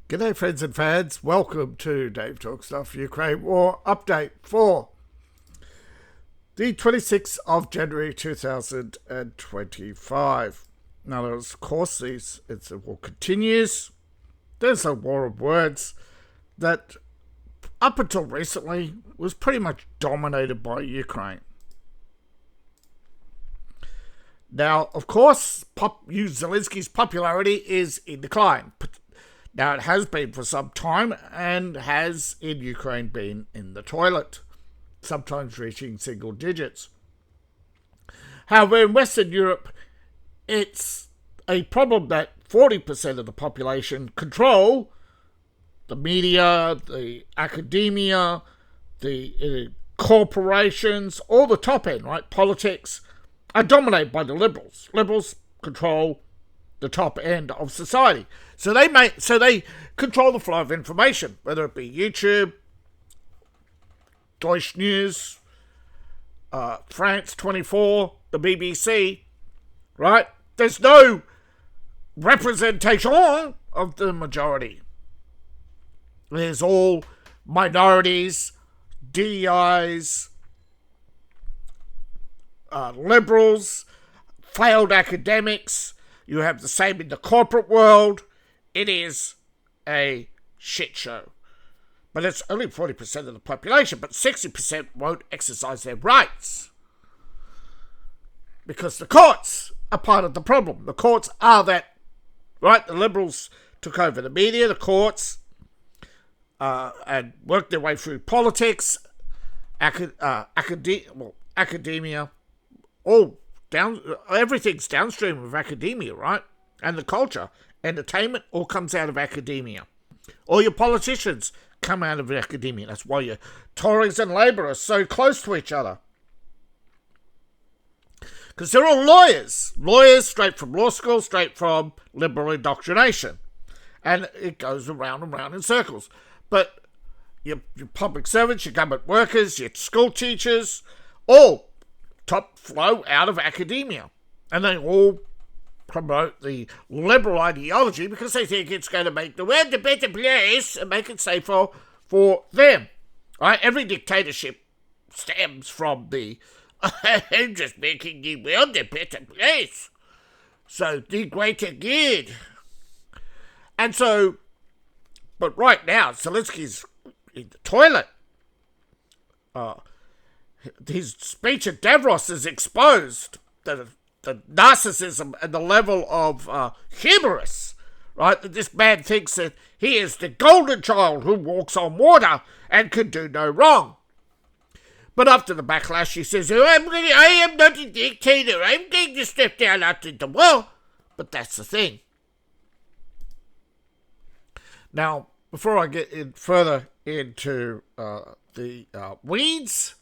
G'day friends and fans, welcome to Dave Talks Stuff Ukraine War Update for the 26th of January 2025. Now, of course, it's a war continues. There's a war of words that up until recently was pretty much dominated by Ukraine. Now, of course, Zelensky's popularity is in decline. Now, it has been for some time and has in Ukraine been in the toilet, sometimes reaching single digits. However, in Western Europe, it's a problem that 40% of the population control the media, the academia, the corporations, all the top end, right? Politics are dominated by the liberals. Liberals control the top end of society. So they control the flow of information, whether it be YouTube, Deutsche News, France 24, the BBC, right? There's no representation of the majority. There's all minorities, DEIs, liberals, failed academics. You have the same in the corporate world. It is a shit show. But it's only 40% of the population, but 60% won't exercise their rights. Because the courts are part of the problem. The courts are that, right? The liberals took over the media, the courts, and worked their way through politics, academia, all everything's downstream of academia, right? And the culture, entertainment, all comes out of academia. All your politicians come out of academia. That's why your Tories and Labour are so close to each other. Because they're all lawyers. Lawyers straight from law school, straight from liberal indoctrination. And it goes around and round in circles. But your public servants, your government workers, your school teachers, all top flow out of academia. And they all promote the liberal ideology because they think it's going to make the world a better place and make it safer for them. Right? Every dictatorship stems from the I'm just making the world a better place. So the greater good. And so, but right now, Zelensky's in the toilet. His speech at Davos is exposed the narcissism and the level of hubris, right? That this man thinks that he is the golden child who walks on water and can do no wrong. But after the backlash, he says, I am not a dictator. I'm going to step down out into the world. But that's the thing. Now, before I get further into the weeds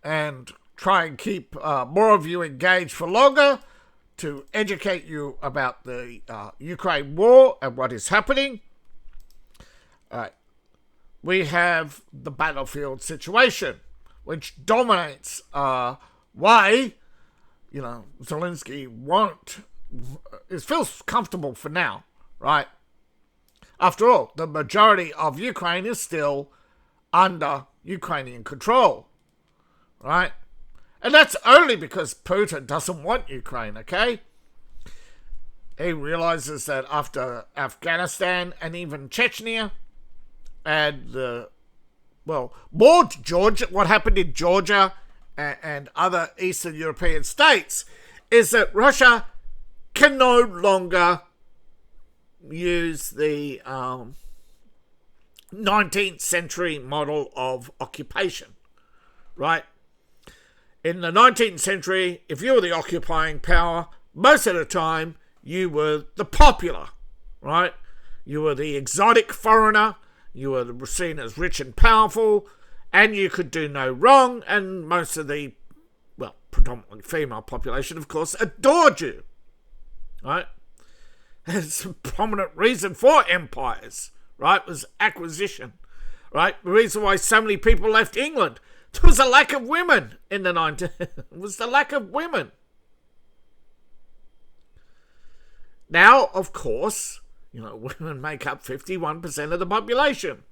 and try and keep more of you engaged for longer to educate you about the Ukraine war and what is happening, we have the battlefield situation, which dominates why, Zelensky feels comfortable for now, right? After all, the majority of Ukraine is still under Ukrainian control, right? And that's only because Putin doesn't want Ukraine, okay? He realizes that after Afghanistan and even Chechnya and more Georgia, what happened in Georgia and other Eastern European states is that Russia can no longer use the 19th century model of occupation, right? In the 19th century, if you were the occupying power, most of the time you were the popular, right? You were the exotic foreigner, you were seen as rich and powerful, and you could do no wrong, and most of the, predominantly female population, of course, adored you, right? It's a prominent reason for empires, right? Was acquisition, right? The reason why so many people left England, there was a lack of women in the 90s. It was the lack of women. Now, of course, Women make up 51% of the population.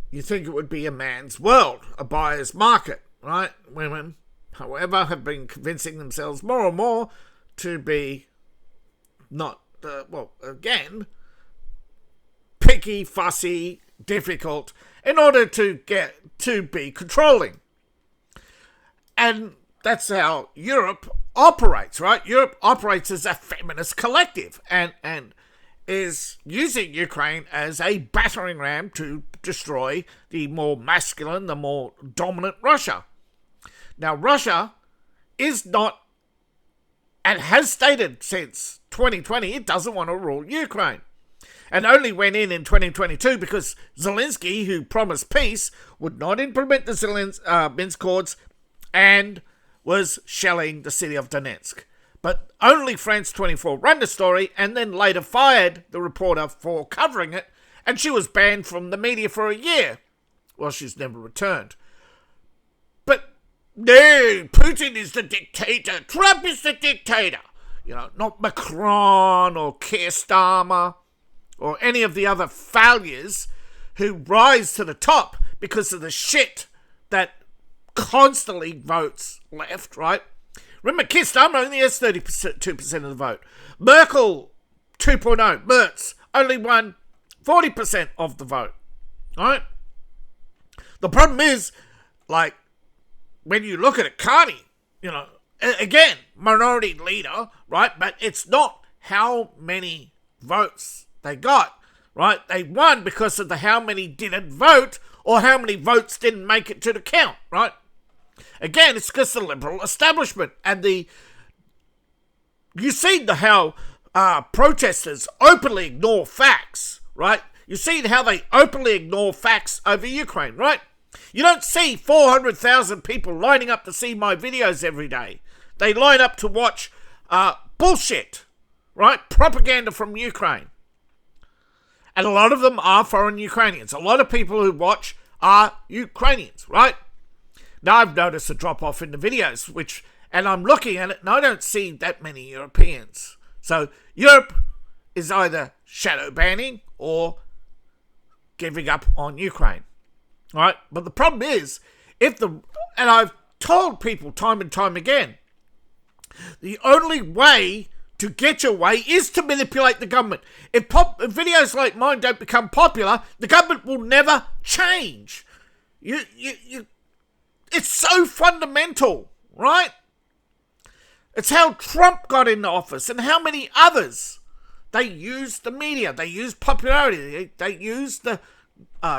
You think it would be a man's world, a buyer's market, right? Women, however, have been convincing themselves more and more to be not, picky, fussy, difficult, in order to get to be controlling. And that's how Europe operates, right? Europe operates as a feminist collective and is using Ukraine as a battering ram to destroy the more masculine, the more dominant Russia. Now, Russia is not, and has stated since 2020, it doesn't want to rule Ukraine. And only went in 2022 because Zelensky, who promised peace, would not implement the Minsk Accords and was shelling the city of Donetsk. But only France 24 ran the story and then later fired the reporter for covering it, and she was banned from the media for a year. Well, she's never returned. But no, Putin is the dictator. Trump is the dictator. Not Macron or Keir Starmer or any of the other failures who rise to the top because of the shit that constantly votes left, right? Remember, Keir Starmer only has 32% of the vote. Merkel 2.0, Merz, only won 40% of the vote, right? The problem is, when you look at it, Carney, again, minority leader, right? But it's not how many votes they got, right? They won because of how many didn't vote or how many votes didn't make it to the count, right? Again, it's because the liberal establishment and you see how protesters openly ignore facts, right? You see how they openly ignore facts over Ukraine, right? You don't see 400,000 people lining up to see my videos every day. They line up to watch bullshit, right? Propaganda from Ukraine. And a lot of them are foreign Ukrainians. A lot of people who watch are Ukrainians, right? Now, I've noticed a drop-off in the videos, and I'm looking at it, and I don't see that many Europeans. So, Europe is either shadow banning or giving up on Ukraine, right? But the problem is, and I've told people time and time again, the only way to get your way is to manipulate the government. If videos like mine don't become popular, the government will never change. It's so fundamental, right? It's how Trump got into office and how many others. They used the media. They used popularity. They used the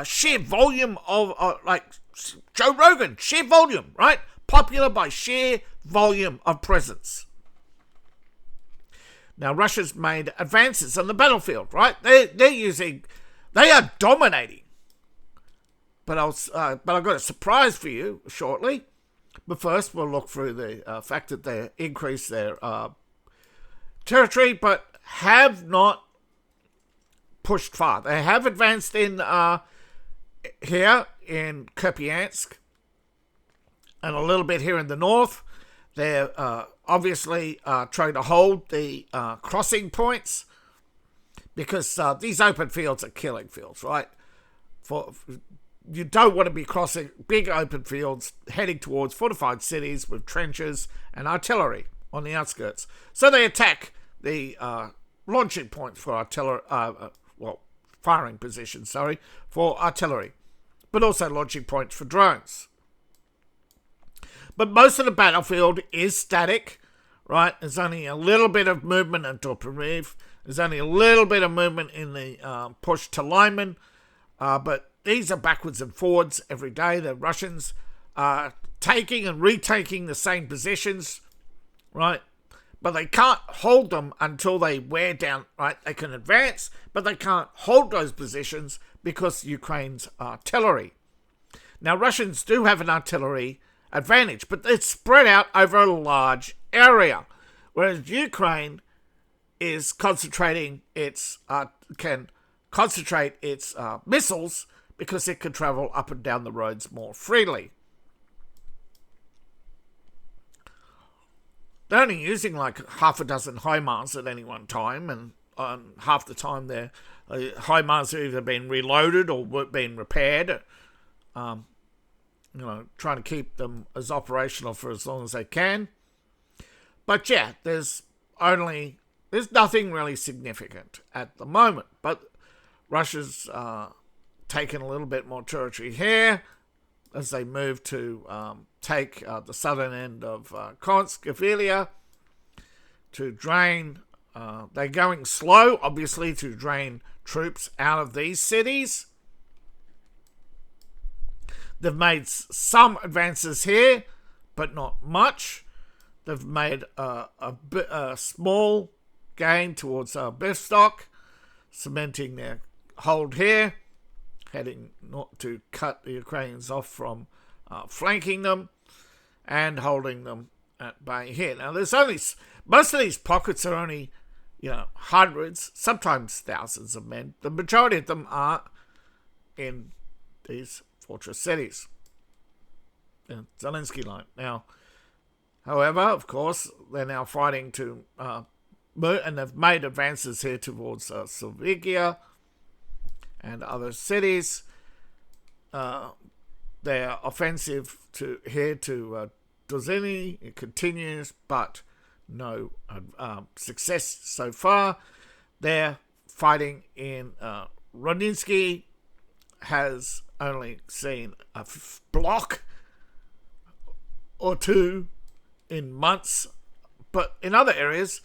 sheer volume of, Joe Rogan, sheer volume, right? Popular by sheer volume of presence. Now, Russia's made advances on the battlefield, right? They are dominating. But I've got a surprise for you shortly. But first, we'll look through the fact that they increased their territory, but have not pushed far. They have advanced in here in Kupiansk and a little bit here in the north. They're obviously trying to hold the crossing points because these open fields are killing fields, right? You don't want to be crossing big open fields heading towards fortified cities with trenches and artillery on the outskirts. So they attack the launching points for artillery, firing positions, for artillery, but also launching points for drones. But most of the battlefield is static, right? There's only a little bit of movement in Toporov. There's only a little bit of movement in the push to Lyman, but these are backwards and forwards every day. The Russians are taking and retaking the same positions, right? But they can't hold them until they wear down, right? They can advance, but they can't hold those positions because Ukraine's artillery. Now, Russians do have an artillery advantage, but it's spread out over a large area, whereas Ukraine is concentrating can concentrate its missiles because it can travel up and down the roads more freely. they're only using like half a dozen HIMARS at any one time, and half the time their HIMARS have either been reloaded or been repaired. Trying to keep them as operational for as long as they can. But yeah, there's nothing really significant at the moment. But Russia's taken a little bit more territory here as they move to take the southern end of Konsk to drain. They're going slow, obviously, to drain troops out of these cities. They've made some advances here, but not much. They've made a small gain towards Bistock, cementing their hold here, heading not to cut the Ukrainians off from flanking them and holding them at bay here. Now, there's only most of these pockets are only hundreds, sometimes thousands of men. The majority of them are in these fortress cities. The Zelensky line. Now, however, of course, they're now fighting to move, and they've made advances here towards Slovakia and other cities. Their offensive to Dozhiny, it continues, but no success so far. They're fighting in Rodninsky, has only seen a block or two in months, but in other areas,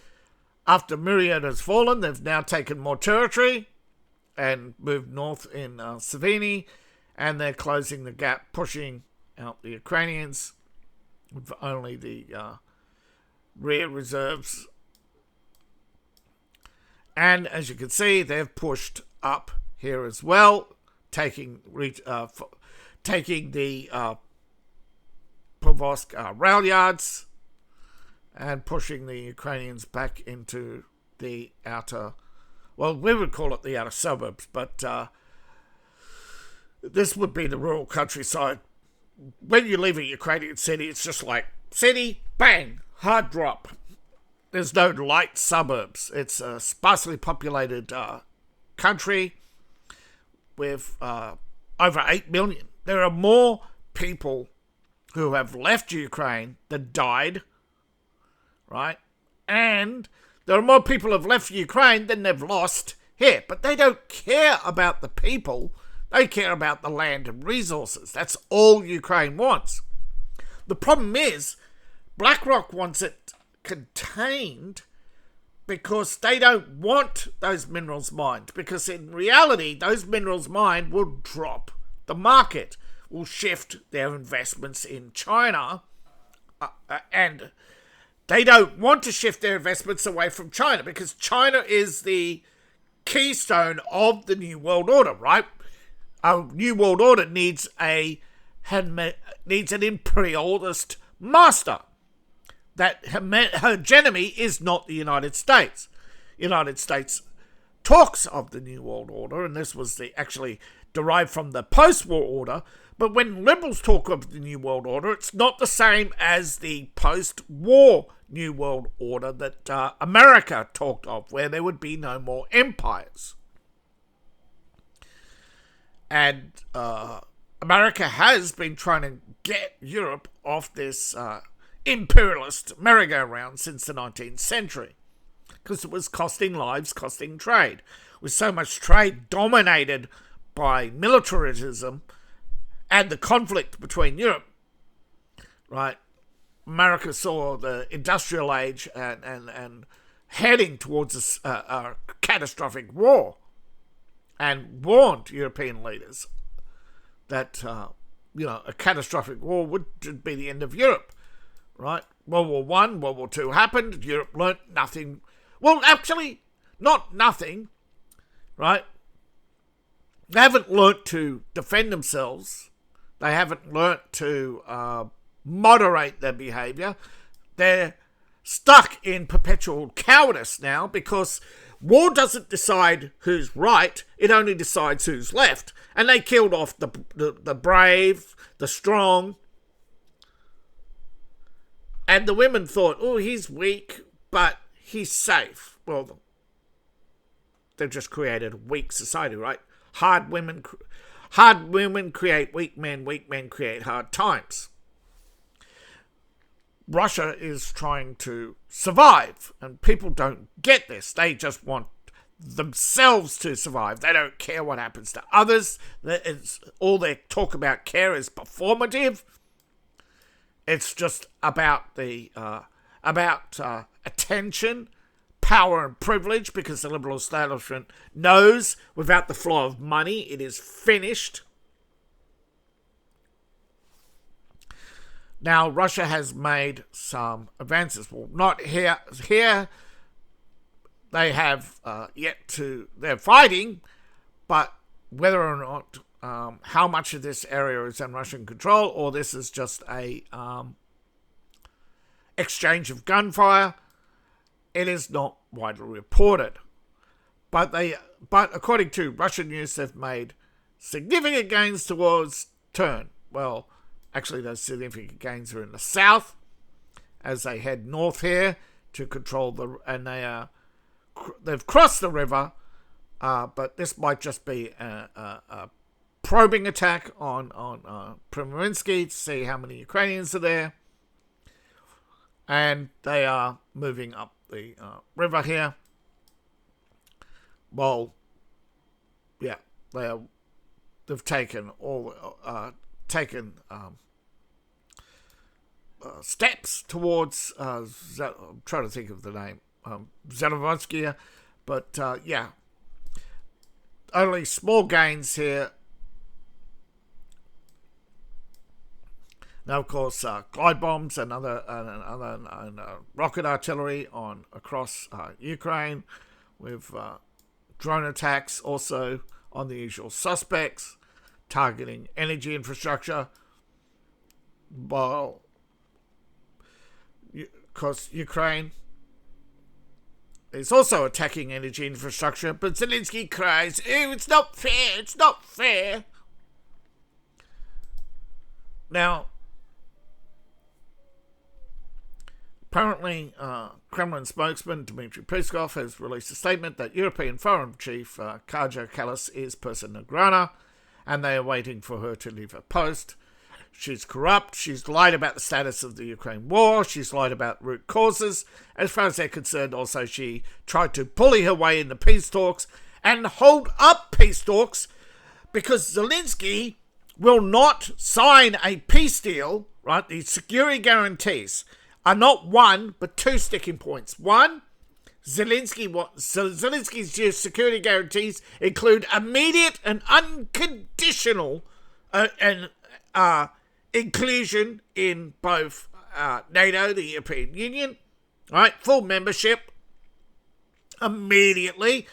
after Myriad has fallen, they've now taken more territory and moved north in Savini, and they're closing the gap, pushing out the Ukrainians with only the rear reserves. And as you can see, they've pushed up here as well, taking the Povosk rail yards and pushing the Ukrainians back into the outer, well, we would call it the outer suburbs, but this would be the rural countryside. When you leave a Ukrainian city, it's just like city, bang, hard drop. There's no light suburbs. It's a sparsely populated country with over 8 million. There are more people who have left Ukraine than died, right? And there are more people who have left Ukraine than they've lost here. But they don't care about the people. They care about the land and resources. That's all Ukraine wants. The problem is, BlackRock wants it contained because they don't want those minerals mined. Because in reality, those minerals mined will drop the market, will shift their investments in China, and they don't want to shift their investments away from China because China is the keystone of the New World Order, right? A New World Order needs an imperialist master. That hegemony is not the United States. The United States talks of the New World Order, and this was actually derived from the post-war order, but when liberals talk of the New World Order, it's not the same as the post-war New World Order that America talked of, where there would be no more empires. And America has been trying to get Europe off this imperialist merry-go-round since the 19th century, because it was costing lives, costing trade. With so much trade dominated by militarism and the conflict between Europe, right? America saw the industrial age and heading towards a catastrophic war, and warned European leaders that a catastrophic war would be the end of Europe, right? World War I, World War II happened. Europe learnt nothing. Well, actually, not nothing, right? They haven't learnt to defend themselves. They haven't learnt to moderate their behaviour. They're stuck in perpetual cowardice now because war doesn't decide who's right, it only decides who's left. And they killed off the brave, the strong, And the women thought, oh, he's weak, but he's safe. Well, they've just created a weak society, right? Hard women create weak men create hard times. Russia is trying to survive, and people don't get this. They just want themselves to survive. They don't care what happens to others. All their talk about care is performative. It's just about the attention, power, and privilege, because the liberal establishment knows without the flow of money, it is finished. Now, Russia has made some advances. Well, not here. Here, they have they're fighting, but whether or not, how much of this area is in Russian control, or this is just a exchange of gunfire, it is not widely reported. But according to Russian news, they've made significant gains towards turn. Well, actually, those significant gains are in the south as they head north here to control they've crossed the river, but this might just be a probing attack on Primovinsky to see how many Ukrainians are there. And they are moving up the river here. Well, yeah, they've taken steps towards. I'm trying to think of the name, Zelensky, but yeah, only small gains here. Now, of course, glide bombs and other rocket artillery across Ukraine, with drone attacks also on the usual suspects, targeting energy infrastructure. Well, because Ukraine is also attacking energy infrastructure, but Zelensky cries, "Oh, it's not fair! It's not fair!" Now, apparently, Kremlin spokesman Dmitry Peskov has released a statement that European Foreign Chief Kaja Kallas is persona non grata, and they are waiting for her to leave her post. She's corrupt. She's lied about the status of the Ukraine war. She's lied about root causes. As far as they're concerned, also, she tried to bully her way into peace talks and hold up peace talks, because Zelensky will not sign a peace deal, right? The security guarantees are not one, but two sticking points. One, Zelensky's security guarantees include immediate and unconditional inclusion in both NATO, the European Union, right? Full membership immediately.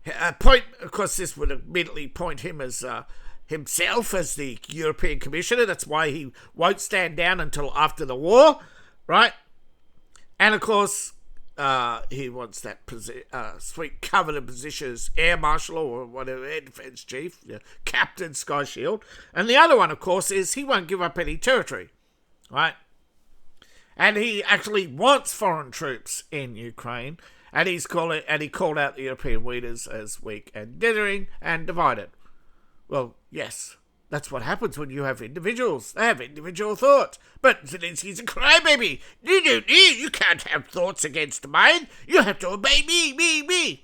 Of course, this would immediately point him as himself as the European Commissioner. That's why he won't stand down until after the war, right? And of course, he wants that sweet coveted position as Air Marshal or whatever, Air Defence Chief, Captain Sky Shield. And the other one, of course, is he won't give up any territory, right? And he actually wants foreign troops in Ukraine, and he called out the European leaders as weak and dithering and divided. Well, yes, that's what happens when you have individuals. They have individual thoughts. But Zelensky's a crybaby. You can't have thoughts against mine. You have to obey me.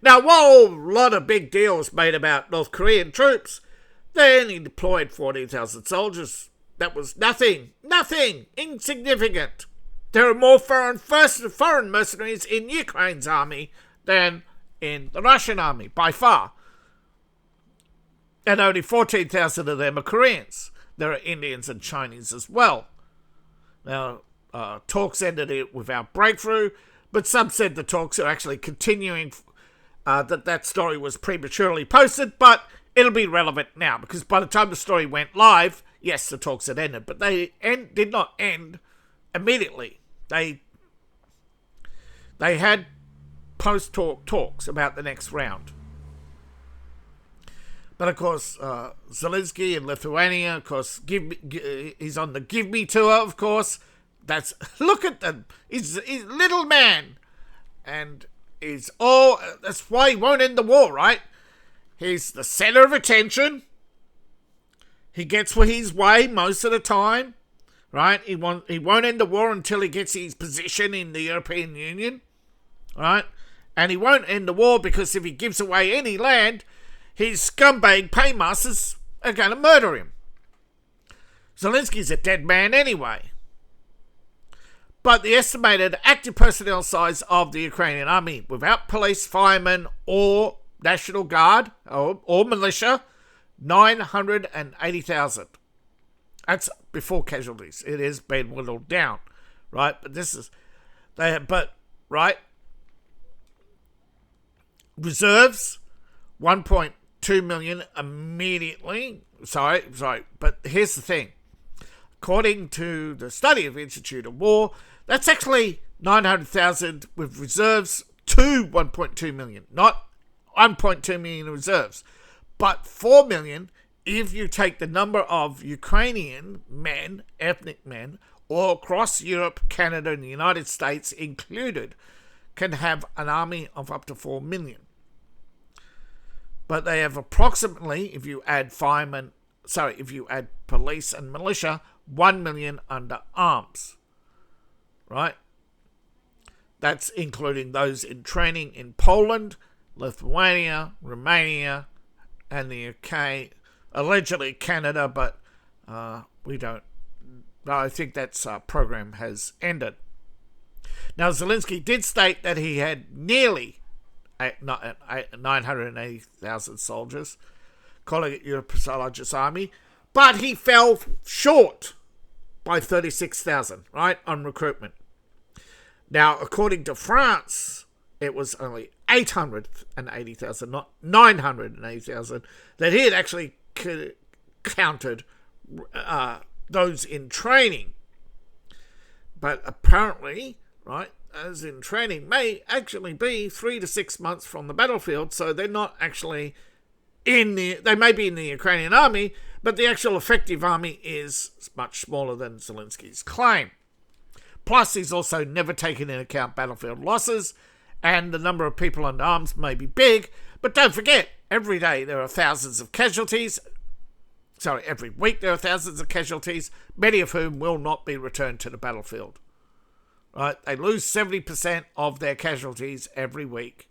Now, while a lot of big deals made about North Korean troops, they only deployed 14,000 soldiers. That was nothing, insignificant. There are more foreign mercenaries in Ukraine's army than in the Russian army, by far. And only 14,000 of them are Koreans. There are Indians and Chinese as well. Now, talks ended it without breakthrough, but some said the talks are actually continuing, that story was prematurely posted, but it'll be relevant now, because by the time the story went live, yes, the talks had ended, but they did not end immediately. They had post-talk talks about the next round. But of course, Zelensky in Lithuania, of course, he's on the Give Me tour, of course. Look at them. He's a little man. And that's why he won't end the war, right? He's the center of attention. He gets his way most of the time, right? He won't end the war until he gets his position in the European Union, right? And he won't end the war because if he gives away any land, his scumbag paymasters are going to murder him. Zelensky's a dead man anyway. But the estimated active personnel size of the Ukrainian army, without police, firemen, or National Guard, or militia, 980,000. That's before casualties. It has been whittled down, right? Right? Reserves, 1.2 million immediately. Sorry. But here's the thing. According to the study of Institute of War, that's actually 900,000 with reserves to 1.2 million. Not 1.2 million reserves, but 4 million if you take the number of Ukrainian men, ethnic men, all across Europe, Canada, and the United States included, can have an army of up to 4 million. But they have approximately, if you add police and militia, 1 million under arms. Right? That's including those in training in Poland, Lithuania, Romania, and the UK, allegedly Canada, but we don't. I think that program has ended. Now, Zelensky did state that he had nearly 980,000 soldiers, calling it Europe's largest army, but he fell short by 36,000, right, on recruitment. Now, according to France, it was only 880,000, not 980,000, that he had actually counted those in training. But apparently, right, those in training may actually be 3 to 6 months from the battlefield, so they're not actually they may be in the Ukrainian army, but the actual effective army is much smaller than Zelensky's claim. Plus, he's also never taken into account battlefield losses, and the number of people under arms may be big, but don't forget, every day there are thousands of casualties. Sorry, every week there are thousands of casualties, many of whom will not be returned to the battlefield. Right? They lose 70% of their casualties every week.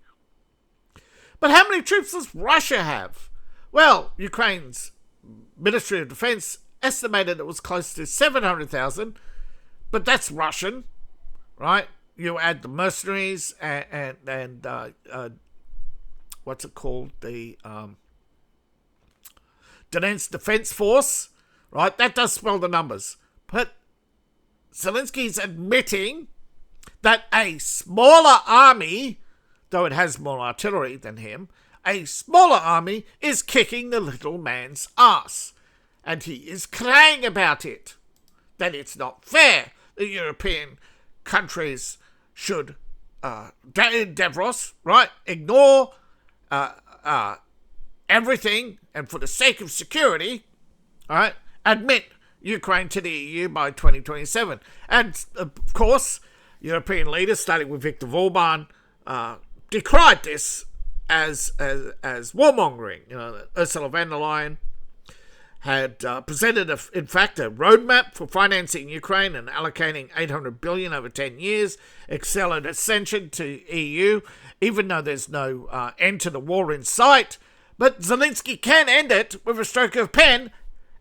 But how many troops does Russia have? Well, Ukraine's Ministry of Defense estimated it was close to 700,000, but that's Russian, right? You add the mercenaries and what's it called? The Defense Force, right? That does swell the numbers. But Zelensky's admitting that a smaller army, though it has more artillery than him, a smaller army is kicking the little man's ass. And he is crying about it. That it's not fair. The European countries should, Devros, right, ignore everything, and for the sake of security, all right, admit Ukraine to the EU by 2027. And, of course, European leaders, starting with Viktor Orban, decried this as warmongering. You know, Ursula von der Leyen had presented, in fact, a roadmap for financing Ukraine and allocating $800 billion over 10 years, accelerated ascension to EU, even though there's no end to the war in sight. But Zelensky can end it with a stroke of pen,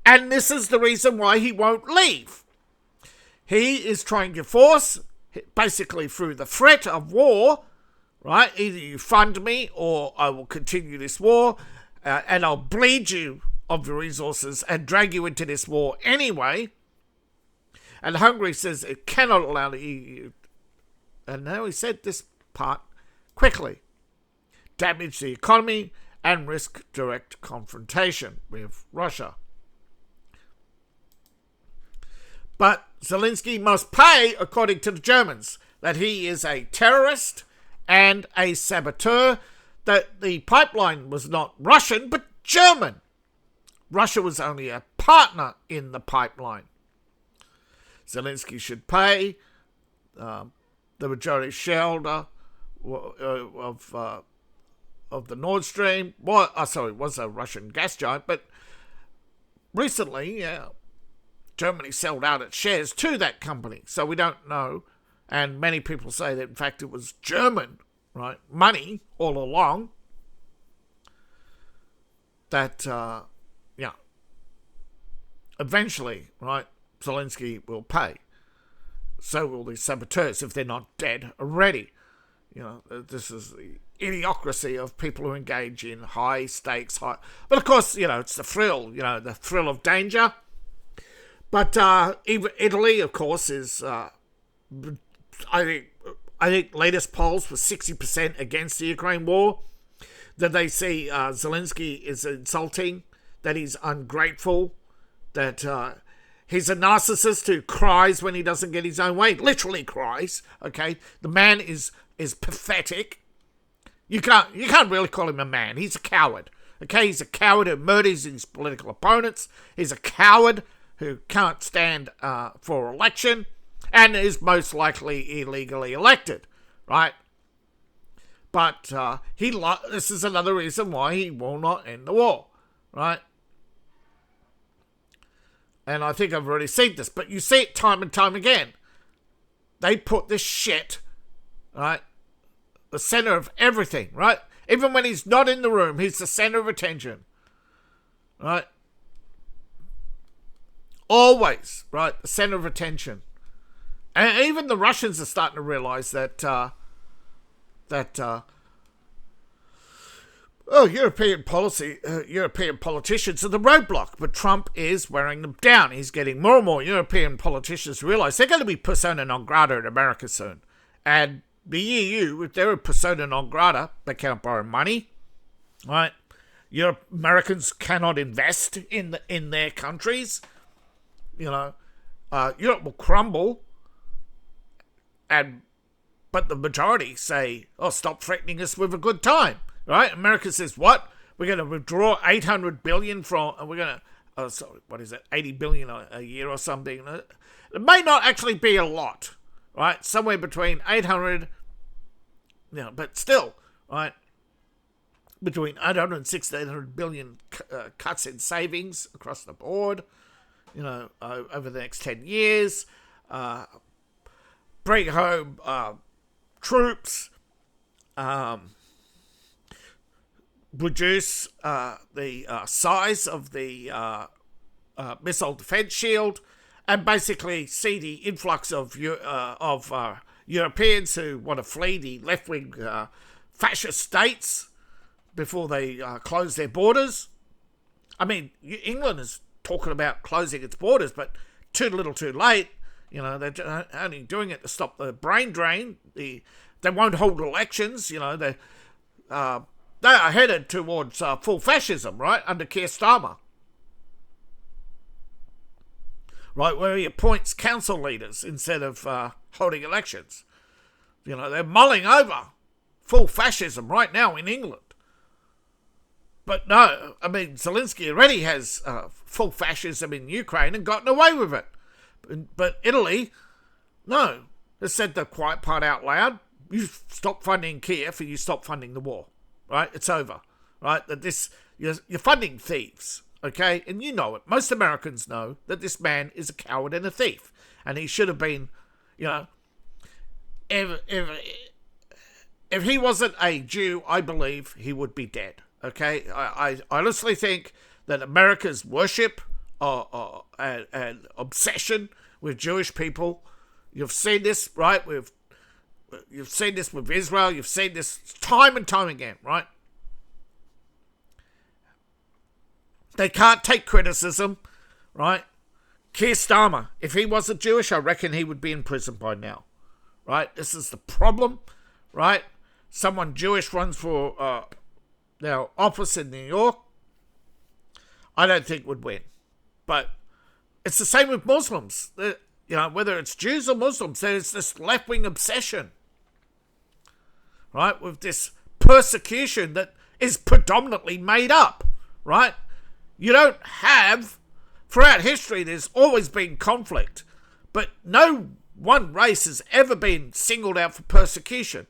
and this is the reason why he won't leave. He is trying to force, basically through the threat of war, right? Either you fund me or I will continue this war, and I'll bleed you of the resources and drag you into this war anyway. And Hungary says it cannot allow the EU, and now he said this part quickly, damage the economy and risk direct confrontation with Russia. But Zelensky must pay, according to the Germans, that he is a terrorist and a saboteur, that the pipeline was not Russian but German. Russia was only a partner in the pipeline. Zelensky should pay. The majority shareholder of the Nord Stream. It was a Russian gas giant, but recently, Germany sold out its shares to that company, so we don't know. And many people say that, in fact, it was German, right, money all along. That, eventually, right, Zelensky will pay. So will these saboteurs if they're not dead already. This is the idiocracy of people who engage in high stakes, But of course, it's the thrill, the thrill of danger. But even Italy, of course, is, I think latest polls were 60% against the Ukraine war. That they see Zelensky is insulting, that he's ungrateful, that he's a narcissist who cries when he doesn't get his own way. Literally cries, okay? The man is pathetic. You can't really call him a man. He's a coward, okay? He's a coward who murders his political opponents. He's a coward who can't stand for election and is most likely illegally elected, right? But this is another reason why he will not end the war, right? And I think I've already seen this, but you see it time and time again. They put this shit, right, the center of everything, right? Even when he's not in the room, he's the center of attention, right? Always, right, the center of attention. And even the Russians are starting to realize that European politicians are the roadblock, but Trump is wearing them down. He's getting more and more European politicians realize they're going to be persona non grata in America soon. And the EU, if they're a persona non grata, they can't borrow money, right? Americans cannot invest in their countries. Europe will crumble, but the majority say, "Oh, stop threatening us with a good time." Right? America says, what? We're going to withdraw $800 billion from, we're going to, what is it? $80 billion a year or something. It may not actually be a lot, right? Somewhere between 800, but still, right? Between 800 and 600 billion cuts in savings across the board, over the next 10 years. Bring home troops, reduce the size of the missile defense shield, and basically see the influx of Europeans who want to flee the left-wing fascist states before they close their borders. I mean, England is talking about closing its borders, but too little too late. They're only doing it to stop the brain drain. They won't hold elections. They are headed towards full fascism, right, under Keir Starmer. Right, where he appoints council leaders instead of holding elections. They're mulling over full fascism right now in England. But no, I mean, Zelensky already has full fascism in Ukraine and gotten away with it. But Italy, no, they said the quiet part out loud. You stop funding Kiev and you stop funding the war. Right, it's over. Right, that you're funding thieves. Okay, and you know it. Most Americans know that this man is a coward and a thief, and he should have been, if he wasn't a Jew, I believe he would be dead. Okay, I honestly think that America's worship and obsession with Jewish people, you've seen this, right? You've seen this with Israel. You've seen this time and time again, right? They can't take criticism, right? Keir Starmer, if he wasn't Jewish, I reckon he would be in prison by now, right? This is the problem, right? Someone Jewish runs for their office in New York. I don't think would win. But it's the same with Muslims. Whether it's Jews or Muslims, there's this left-wing obsession, right, with this persecution that is predominantly made up, right? You don't have, throughout history, there's always been conflict, but no one race has ever been singled out for persecution.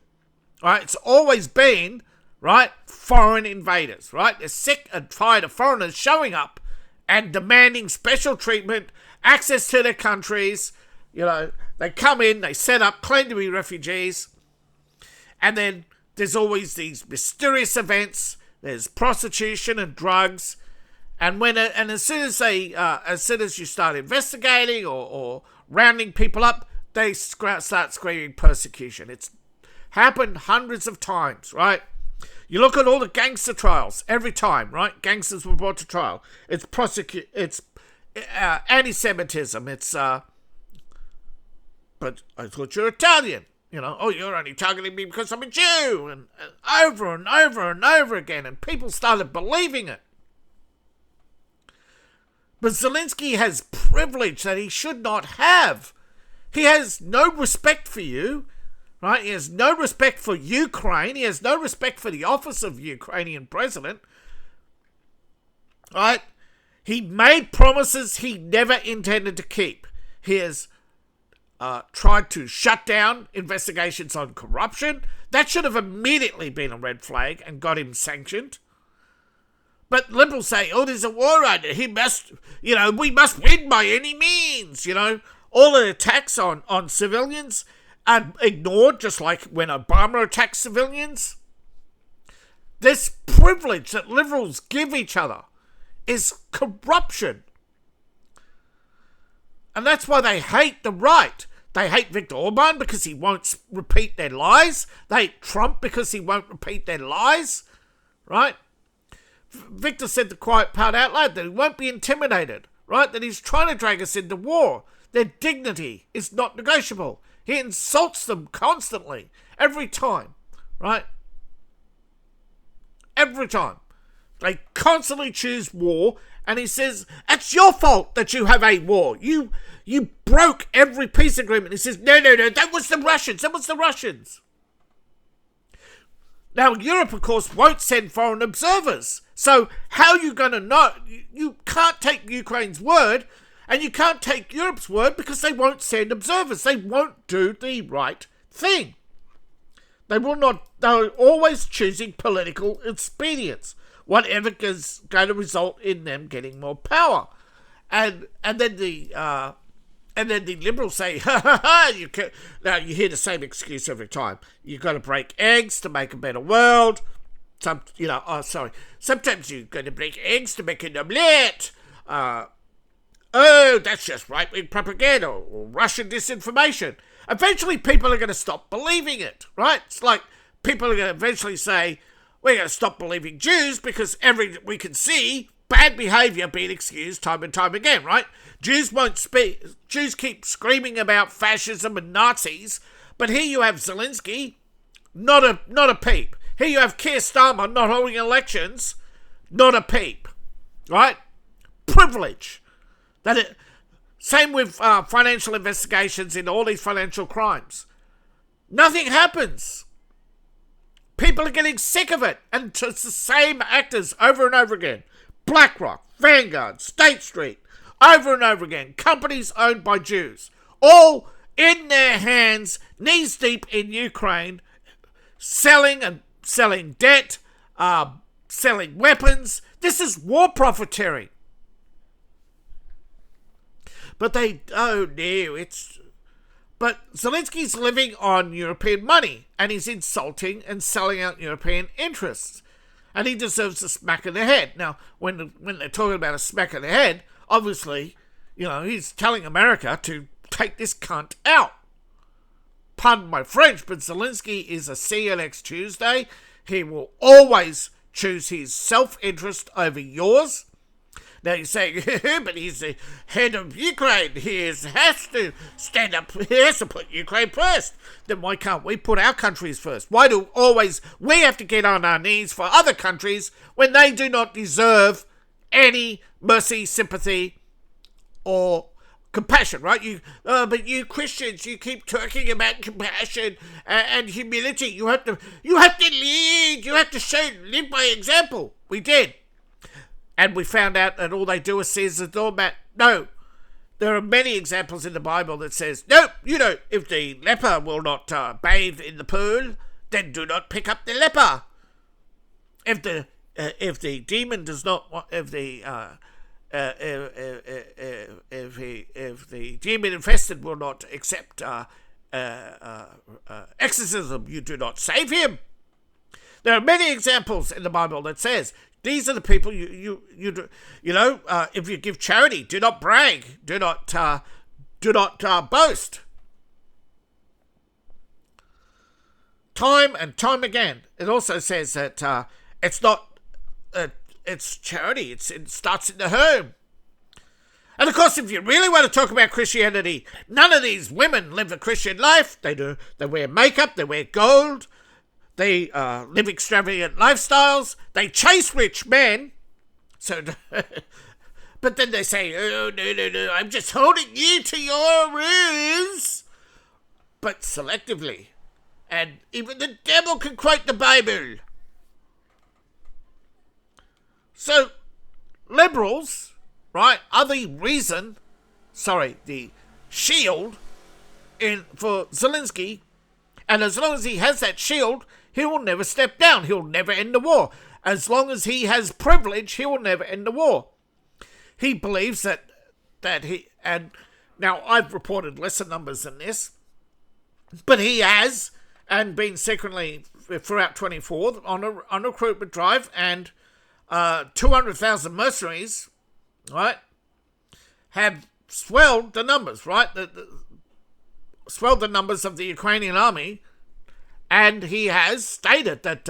Right? It's always been, right, foreign invaders, right? They're sick and tired of foreigners showing up and demanding special treatment, access to their countries. They come in, they set up, claim to be refugees, and then there's always these mysterious events. There's prostitution and drugs, and as soon as you start investigating or rounding people up, they start screaming persecution. It's happened hundreds of times, right? You look at all the gangster trials every time, right? Gangsters were brought to trial. It's anti-Semitism. But I thought you're Italian. You're only targeting me because I'm a Jew, and over and over and over again, and people started believing it. But Zelensky has privilege that he should not have. He has no respect for you. Right? He has no respect for Ukraine. He has no respect for the office of Ukrainian president. Right? He made promises he never intended to keep. He has tried to shut down investigations on corruption. That should have immediately been a red flag and got him sanctioned. But liberals say, there's a war on it. We must win by any means. All the attacks on civilians are ignored, just like when Obama attacked civilians. This privilege that liberals give each other is corruption. And that's why they hate the right. They hate Viktor Orban because he won't repeat their lies. They hate Trump because he won't repeat their lies. Right? Victor said the quiet part out loud, that he won't be intimidated. Right? That he's trying to drag us into war. Their dignity is not negotiable. He insults them constantly, every time, right? Every time. They constantly choose war, and he says, it's your fault that you have a war. You broke every peace agreement. He says, no, that was the Russians. Now, Europe, of course, won't send foreign observers. So how are you going to know? You can't take Ukraine's word, and you can't take Europe's word because they won't send observers. They won't do the right thing. They will not. They're always choosing political expedience, whatever is going to result in them getting more power. And then the liberals say, you can. Now you hear the same excuse every time. You've got to break eggs to make a better world. Sometimes you're going to break eggs to make an omelette. That's just right-wing propaganda or Russian disinformation. Eventually, people are going to stop believing it, right? It's like people are going to eventually say, we're going to stop believing Jews because we can see bad behaviour being excused time and time again, right? Jews won't speak. Jews keep screaming about fascism and Nazis, but here you have Zelensky, not a peep. Here you have Keir Starmer not holding elections, not a peep, right? Privilege. Same with financial investigations in all these financial crimes. Nothing happens. People are getting sick of it. And it's the same actors over and over again. BlackRock, Vanguard, State Street, over and over again. Companies owned by Jews. All in their hands, knees deep in Ukraine, selling debt, selling weapons. This is war profiteering. But but Zelensky's living on European money, and he's insulting and selling out European interests, and he deserves a smack in the head. Now, when they're talking about a smack in the head, obviously, he's telling America to take this cunt out. Pardon my French, but Zelensky is a see you next Tuesday. He will always choose his self-interest over yours. Now you're saying, but he's the head of Ukraine. He has to stand up. He has to put Ukraine first. Then why can't we put our countries first? Why do always we have to get on our knees for other countries when they do not deserve any mercy, sympathy, or compassion, right? But you Christians, you keep talking about compassion and humility. You have to lead. You have to live by example. We did. And we found out that all they do is seize the doormat. No, There are many examples in the Bible that says, no, if the leper will not bathe in the pool, then do not pick up the leper. If the demon does not, if the demon infested will not accept exorcism, you do not save him. There are many examples in the Bible that says these are the people if you give charity, do not brag, do not boast. Time and time again, it also says that it's not, it's charity. It starts in the home. And of course, if you really want to talk about Christianity, none of these women live a Christian life. They do. They wear makeup. They wear gold. They live extravagant lifestyles. They chase rich men. So, but then they say, "Oh no! I'm just holding you to your rules." But selectively, and even the devil can quote the Bible. So, liberals, right, are the shield for Zelensky, and as long as he has that shield, he will never step down. He'll never end the war. As long as he has privilege, he will never end the war. He believes that he, and now I've reported lesser numbers than this, but he has, and been secretly throughout 24 on a recruitment drive, and 200,000 mercenaries, right, have swelled the numbers, right? Swelled the numbers of the Ukrainian army, and he has stated that,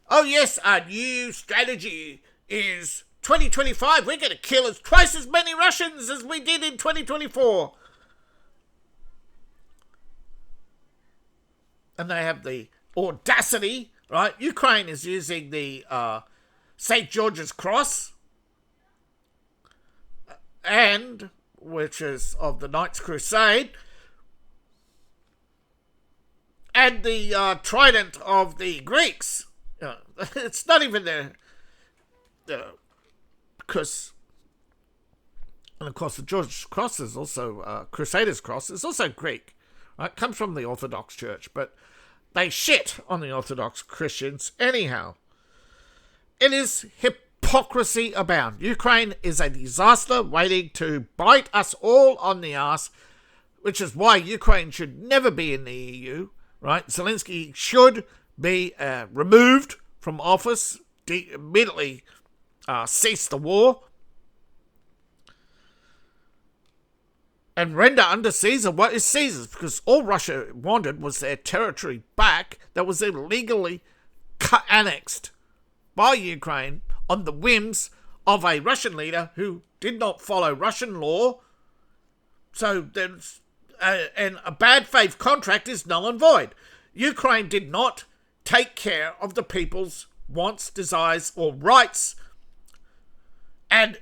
our new strategy is 2025. We're going to kill twice as many Russians as we did in 2024. And they have the audacity, right? Ukraine is using the St. George's Cross, and which is of the Knights Crusade, and the trident of the Greeks. It's not even because, and of course the George's Cross is also Crusaders' Cross is also Greek, right? It comes from the Orthodox Church, but they shit on the Orthodox Christians anyhow. It is hypocrisy abound. Ukraine is a disaster waiting to bite us all on the ass, which is why Ukraine should never be in the EU, right? Zelensky should be removed from office, immediately cease the war, and render under Caesar what is Caesar's, because all Russia wanted was their territory back that was illegally annexed by Ukraine on the whims of a Russian leader who did not follow Russian law. So there's and a bad faith contract is null and void. Ukraine did not take care of the people's wants, desires, or rights. And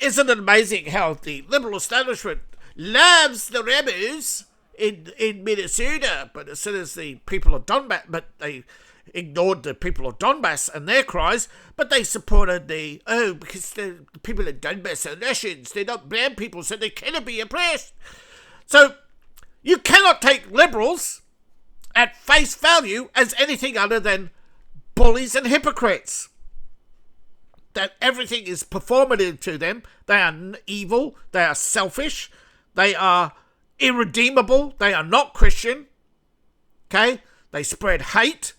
isn't it amazing how the liberal establishment loves the rebels in Minnesota, but as soon as the people of Donbass, but they ignored the people of Donbass and their cries, but they supported because the people of Donbass are Russians, they're not brown people, so they cannot be oppressed. So you cannot take liberals at face value as anything other than bullies and hypocrites. That everything is performative to them. They are evil, they are selfish, they are irredeemable, they are not Christian. Okay? They spread hate,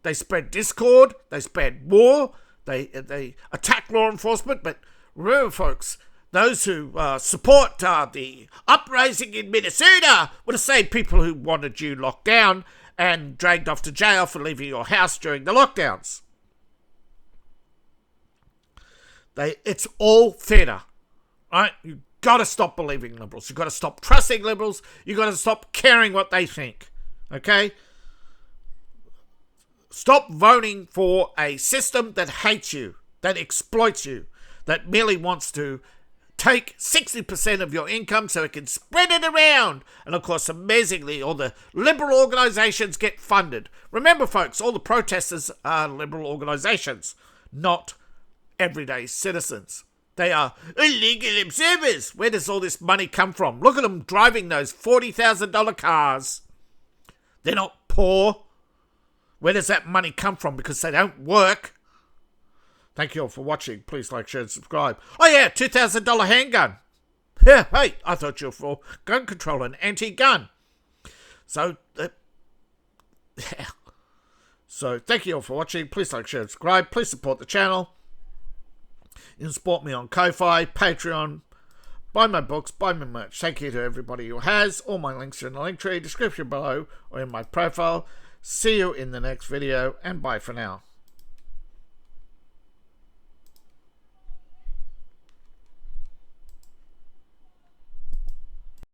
they spread discord, they spread war, they attack law enforcement. But remember, folks, those who support the uprising in Minnesota were the same people who wanted you locked down and dragged off to jail for leaving your house during the lockdowns. It's all theatre, right? You got to stop believing liberals. You got to stop trusting liberals. You got to stop caring what they think. Okay? Stop voting for a system that hates you, that exploits you, that merely wants to take 60% of your income so it can spread it around. And of course, amazingly, all the liberal organisations get funded. Remember, folks, all the protesters are liberal organisations, not everyday citizens. They are illegal observers. Where does all this money come from? Look at them driving those $40,000 cars. They're not poor. Where does that money come from? Because they don't work. Thank you all for watching. Please like, share, and subscribe. Oh yeah, $2,000 handgun. Yeah, hey, I thought you were for gun control and anti-gun. So, So, thank you all for watching. Please like, share, and subscribe. Please support the channel. You can support me on Ko-Fi, Patreon, buy my books, buy my merch. Thank you to everybody who has. All my links are in the link tree, description below, or in my profile. See you in the next video, and bye for now.